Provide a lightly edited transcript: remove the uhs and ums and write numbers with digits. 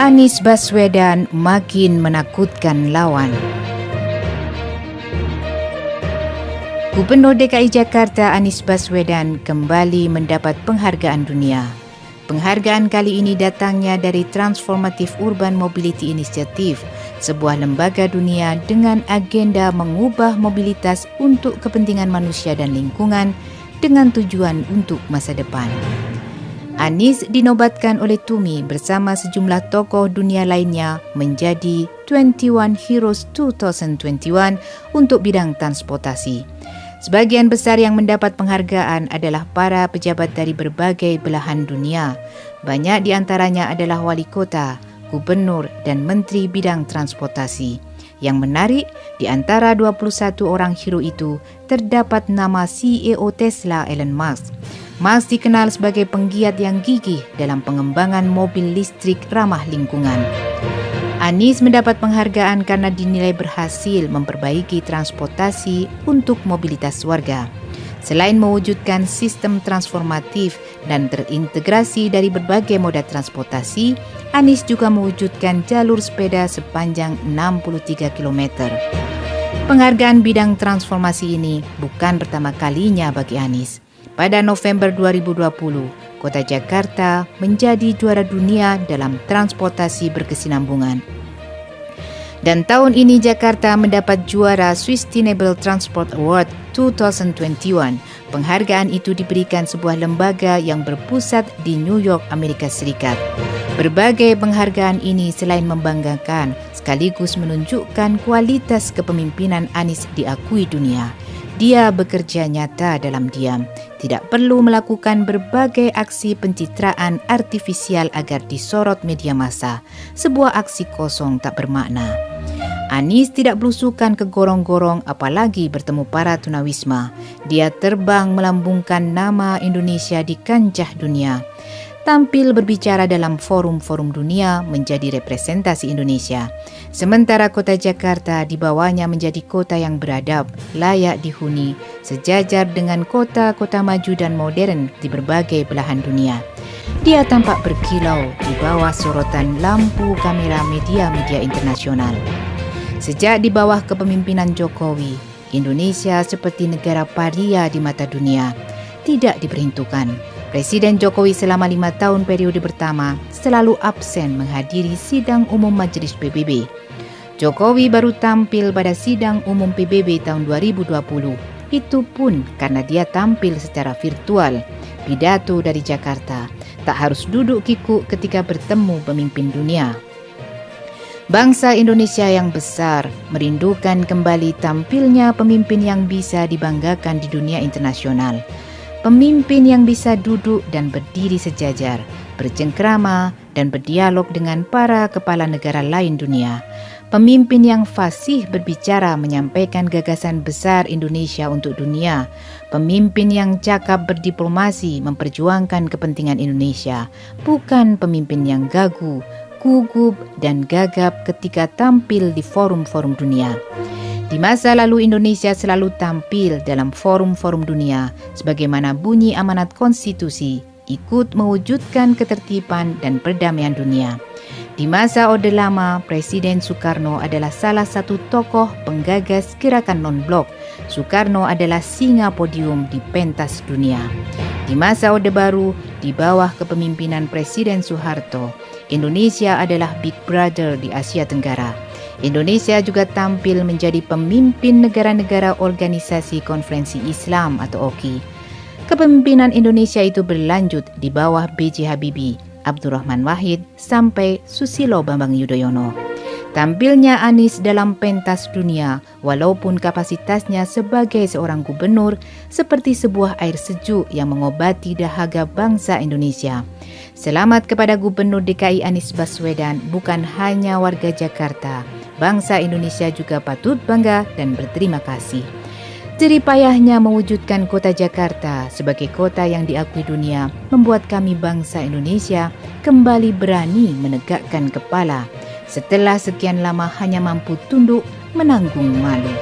Anies Baswedan makin menakutkan lawan. Gubernur DKI Jakarta Anies Baswedan kembali mendapat penghargaan dunia. Penghargaan kali ini datangnya dari Transformative Urban Mobility Initiative, sebuah lembaga dunia dengan agenda mengubah mobilitas untuk kepentingan manusia dan lingkungan dengan tujuan untuk masa depan. Anies dinobatkan oleh TUMI bersama sejumlah tokoh dunia lainnya menjadi 21 Heroes 2021 untuk bidang transportasi. Sebagian besar yang mendapat penghargaan adalah para pejabat dari berbagai belahan dunia. Banyak di antaranya adalah wali kota, gubernur dan menteri bidang transportasi. Yang menarik, di antara 21 orang hero itu terdapat nama CEO Tesla Elon Musk. Musk dikenal sebagai penggiat yang gigih dalam pengembangan mobil listrik ramah lingkungan. Anies mendapat penghargaan karena dinilai berhasil memperbaiki transportasi untuk mobilitas warga. Selain mewujudkan sistem transformatif dan terintegrasi dari berbagai moda transportasi, Anies juga mewujudkan jalur sepeda sepanjang 63 km. Penghargaan bidang transformasi ini bukan pertama kalinya bagi Anies. Pada November 2020, Kota Jakarta menjadi juara dunia dalam transportasi berkesinambungan. Dan tahun ini Jakarta mendapat juara Sustainable Transport Award 2021. Penghargaan itu diberikan sebuah lembaga yang berpusat di New York, Amerika Serikat. Berbagai penghargaan ini selain membanggakan, sekaligus menunjukkan kualitas kepemimpinan Anies diakui dunia. Dia bekerja nyata dalam diam, tidak perlu melakukan berbagai aksi pencitraan artifisial agar disorot media massa. Sebuah aksi kosong tak bermakna. Anies tidak belusukan ke gorong-gorong apalagi bertemu para tunawisma. Dia terbang melambungkan nama Indonesia di kancah dunia. Tampil berbicara dalam forum-forum dunia menjadi representasi Indonesia. Sementara kota Jakarta dibawanya menjadi kota yang beradab, layak dihuni, sejajar dengan kota-kota maju dan modern di berbagai belahan dunia. Dia tampak berkilau di bawah sorotan lampu kamera media-media internasional. Sejak di bawah kepemimpinan Jokowi, Indonesia seperti negara paria di mata dunia, tidak diperhitungkan. Presiden Jokowi selama 5 tahun periode pertama selalu absen menghadiri sidang umum Majelis PBB. Jokowi baru tampil pada sidang umum PBB tahun 2020. Itu pun karena dia tampil secara virtual. Pidato dari Jakarta, tak harus duduk kikuk ketika bertemu pemimpin dunia. Bangsa Indonesia yang besar merindukan kembali tampilnya pemimpin yang bisa dibanggakan di dunia internasional. Pemimpin yang bisa duduk dan berdiri sejajar, bercengkrama dan berdialog dengan para kepala negara lain dunia. Pemimpin yang fasih berbicara menyampaikan gagasan besar Indonesia untuk dunia. Pemimpin yang cakap berdiplomasi memperjuangkan kepentingan Indonesia. Bukan pemimpin yang gagu, gugup dan gagap ketika tampil di forum-forum dunia. Di masa lalu Indonesia selalu tampil dalam forum-forum dunia sebagaimana bunyi amanat konstitusi, ikut mewujudkan ketertiban dan perdamaian dunia. Di masa Orde Lama, Presiden Soekarno adalah salah satu tokoh penggagas gerakan non-blok. Soekarno adalah singa podium di pentas dunia. Di masa Orde Baru, di bawah kepemimpinan Presiden Soeharto, Indonesia adalah Big Brother di Asia Tenggara. Indonesia juga tampil menjadi pemimpin negara-negara Organisasi Konferensi Islam atau OKI. Kepemimpinan Indonesia itu berlanjut di bawah B.J. Habibie, Abdurrahman Wahid, sampai Susilo Bambang Yudhoyono. Tampilnya Anies dalam pentas dunia, walaupun kapasitasnya sebagai seorang gubernur, seperti sebuah air sejuk yang mengobati dahaga bangsa Indonesia. Selamat kepada Gubernur DKI Anies Baswedan, bukan hanya warga Jakarta. Bangsa Indonesia juga patut bangga dan berterima kasih. Jerih payahnya mewujudkan kota Jakarta sebagai kota yang diakui dunia membuat kami bangsa Indonesia kembali berani menegakkan kepala setelah sekian lama hanya mampu tunduk menanggung malu.